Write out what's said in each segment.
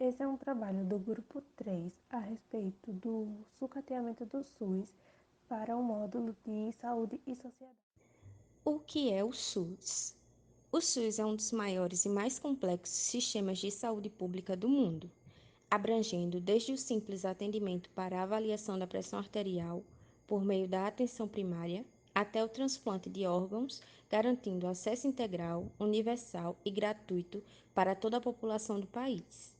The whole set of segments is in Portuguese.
Esse é um trabalho do Grupo 3 a respeito do sucateamento do SUS para o módulo de Saúde e Sociedade. O que é o SUS? O SUS é um dos maiores e mais complexos sistemas de saúde pública do mundo, abrangendo desde o simples atendimento para a avaliação da pressão arterial por meio da atenção primária até o transplante de órgãos, garantindo acesso integral, universal e gratuito para toda a população do país.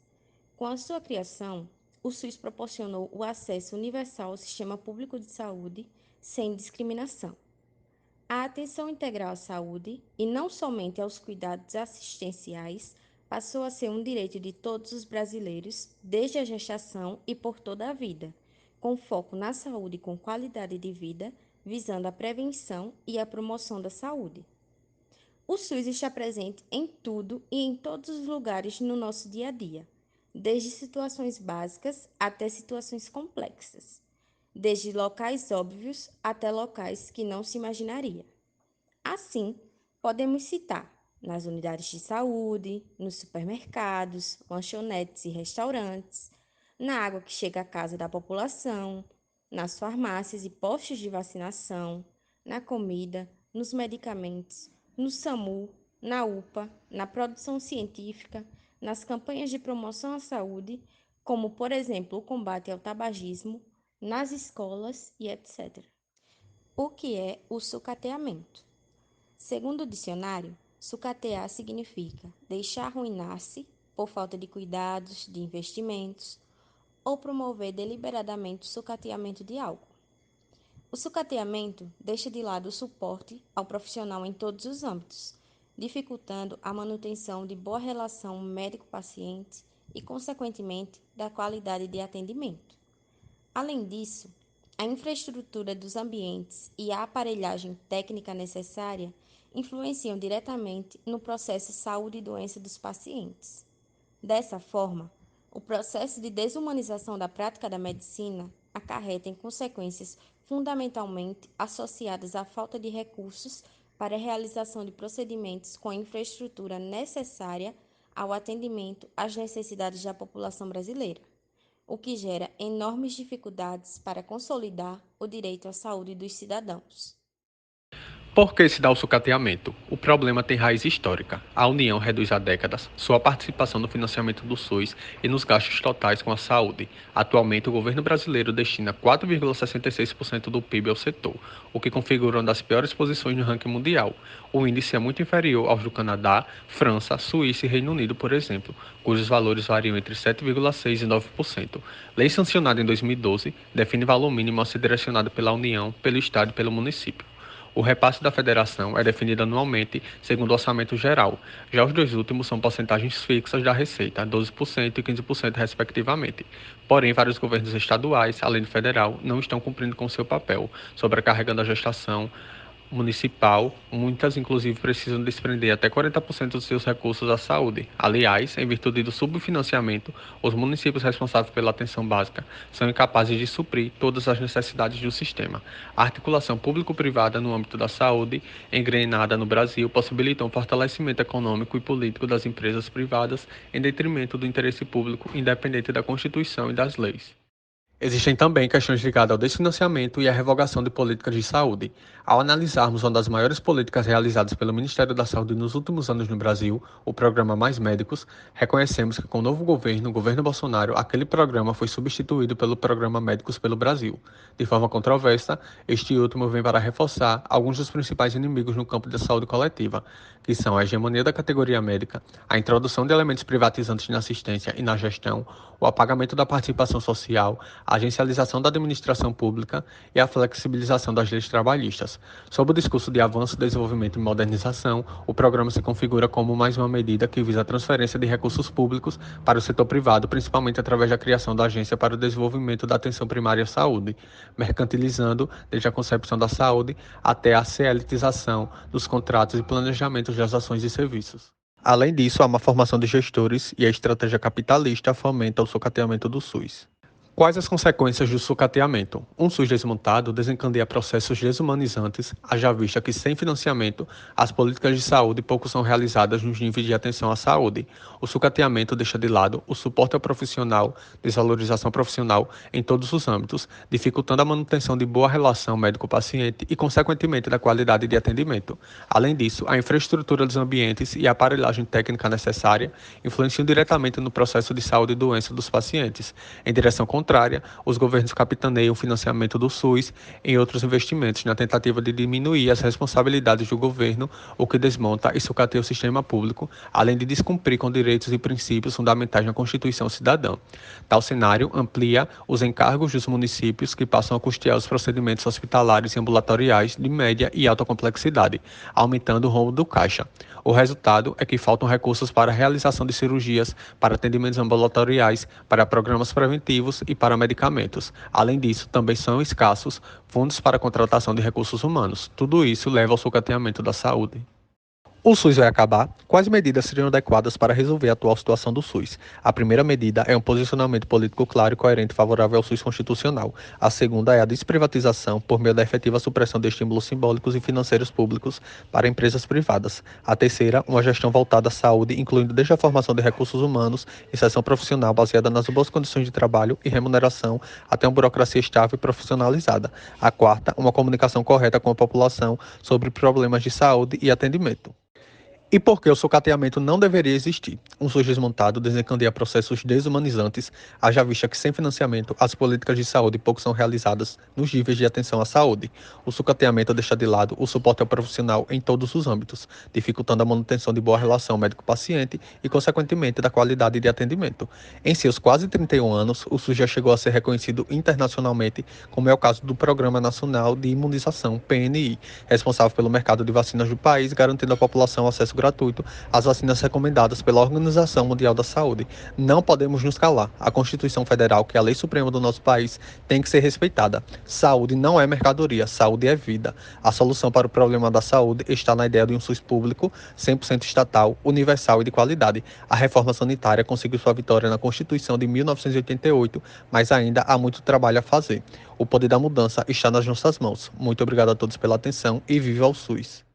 Com a sua criação, o SUS proporcionou o acesso universal ao sistema público de saúde sem discriminação. A atenção integral à saúde, e não somente aos cuidados assistenciais, passou a ser um direito de todos os brasileiros, desde a gestação e por toda a vida, com foco na saúde com qualidade de vida, visando a prevenção e a promoção da saúde. O SUS está presente em tudo e em todos os lugares no nosso dia a dia, desde situações básicas até situações complexas, desde locais óbvios até locais que não se imaginaria. Assim, podemos citar nas unidades de saúde, nos supermercados, lanchonetes e restaurantes, na água que chega à casa da população, nas farmácias e postos de vacinação, na comida, nos medicamentos, no SAMU, na UPA, na produção científica, nas campanhas de promoção à saúde, como, por exemplo, o combate ao tabagismo, nas escolas e etc. O que é o sucateamento? Segundo o dicionário, sucatear significa deixar arruinar-se por falta de cuidados, de investimentos, ou promover deliberadamente o sucateamento de algo. O sucateamento deixa de lado o suporte ao profissional em todos os âmbitos, dificultando a manutenção de boa relação médico-paciente e, consequentemente, da qualidade de atendimento. Além disso, a infraestrutura dos ambientes e a aparelhagem técnica necessária influenciam diretamente no processo saúde e doença dos pacientes. Dessa forma, o processo de desumanização da prática da medicina acarreta em consequências fundamentalmente associadas à falta de recursos para a realização de procedimentos com a infraestrutura necessária ao atendimento às necessidades da população brasileira, o que gera enormes dificuldades para consolidar o direito à saúde dos cidadãos. Por que se dá o sucateamento? O problema tem raiz histórica. A União reduz há décadas sua participação no financiamento do SUS e nos gastos totais com a saúde. Atualmente, o governo brasileiro destina 4,66% do PIB ao setor, o que configura uma das piores posições no ranking mundial. O índice é muito inferior aos do Canadá, França, Suíça e Reino Unido, por exemplo, cujos valores variam entre 7,6% e 9%. Lei sancionada em 2012 define valor mínimo a ser direcionado pela União, pelo Estado e pelo município. O repasse da federação é definido anualmente segundo o orçamento geral. Já os dois últimos são porcentagens fixas da receita, 12% e 15% respectivamente. Porém, vários governos estaduais, além do federal, não estão cumprindo com seu papel, sobrecarregando a gestação municipal, muitas inclusive precisam desprender até 40% dos seus recursos à saúde. Aliás, em virtude do subfinanciamento, os municípios responsáveis pela atenção básica são incapazes de suprir todas as necessidades do sistema. A articulação público-privada no âmbito da saúde, engrenada no Brasil, possibilita um fortalecimento econômico e político das empresas privadas em detrimento do interesse público, independente da Constituição e das leis. Existem também questões ligadas ao desfinanciamento e à revogação de políticas de saúde. Ao analisarmos uma das maiores políticas realizadas pelo Ministério da Saúde nos últimos anos no Brasil, o programa Mais Médicos, reconhecemos que com o novo governo, o governo Bolsonaro, aquele programa foi substituído pelo programa Médicos pelo Brasil. De forma controversa, este último vem para reforçar alguns dos principais inimigos no campo da saúde coletiva, que são a hegemonia da categoria médica, a introdução de elementos privatizantes na assistência e na gestão, o apagamento da participação social, a agencialização da administração pública e a flexibilização das leis trabalhistas. Sob o discurso de avanço, desenvolvimento e modernização, o programa se configura como mais uma medida que visa a transferência de recursos públicos para o setor privado, principalmente através da criação da Agência para o Desenvolvimento da Atenção Primária à Saúde, mercantilizando desde a concepção da saúde até a cielitização dos contratos e planejamentos das ações e serviços. Além disso, há uma formação de gestores e a estratégia capitalista fomenta o socateamento do SUS. Quais as consequências do sucateamento? Um SUS desmontado desencadeia processos desumanizantes, haja vista que sem financiamento, as políticas de saúde pouco são realizadas nos níveis de atenção à saúde. O sucateamento deixa de lado o suporte ao profissional, desvalorização profissional em todos os âmbitos, dificultando a manutenção de boa relação médico-paciente e, consequentemente, da qualidade de atendimento. Além disso, a infraestrutura dos ambientes e a aparelhagem técnica necessária influenciam diretamente no processo de saúde e doença dos pacientes. Em direção contrária, os governos capitaneiam o financiamento do SUS em outros investimentos na tentativa de diminuir as responsabilidades do governo, o que desmonta e sucateia o sistema público, além de descumprir com direitos e princípios fundamentais na Constituição cidadã. Tal cenário amplia os encargos dos municípios, que passam a custear os procedimentos hospitalares e ambulatoriais de média e alta complexidade, aumentando o rombo do caixa. O resultado é que faltam recursos para a realização de cirurgias, para atendimentos ambulatoriais, para programas preventivos e para medicamentos. Além disso, também são escassos fundos para a contratação de recursos humanos. Tudo isso leva ao sucateamento da saúde. O SUS vai acabar? Quais medidas seriam adequadas para resolver a atual situação do SUS? A primeira medida é um posicionamento político claro e coerente favorável ao SUS constitucional. A segunda é a desprivatização por meio da efetiva supressão de estímulos simbólicos e financeiros públicos para empresas privadas. A terceira, uma gestão voltada à saúde, incluindo desde a formação de recursos humanos, inserção profissional baseada nas boas condições de trabalho e remuneração, até uma burocracia estável e profissionalizada. A quarta, uma comunicação correta com a população sobre problemas de saúde e atendimento. E por que o sucateamento não deveria existir? Um SUS desmontado desencadeia processos desumanizantes, haja vista que sem financiamento as políticas de saúde pouco são realizadas nos níveis de atenção à saúde. O sucateamento deixa de lado o suporte ao profissional em todos os âmbitos, dificultando a manutenção de boa relação médico-paciente e, consequentemente, da qualidade de atendimento. Em seus quase 31 anos, o SUS já chegou a ser reconhecido internacionalmente, como é o caso do Programa Nacional de Imunização, PNI, responsável pelo mercado de vacinas do país, garantindo à população acesso gratuito às vacinas recomendadas pela Organização Mundial da Saúde. Não podemos nos calar. A Constituição Federal, que é a lei suprema do nosso país, tem que ser respeitada. Saúde não é mercadoria, saúde é vida. A solução para o problema da saúde está na ideia de um SUS público, 100% estatal, universal e de qualidade. A reforma sanitária conseguiu sua vitória na Constituição de 1988, mas ainda há muito trabalho a fazer. O poder da mudança está nas nossas mãos. Muito obrigado a todos pela atenção e viva o SUS!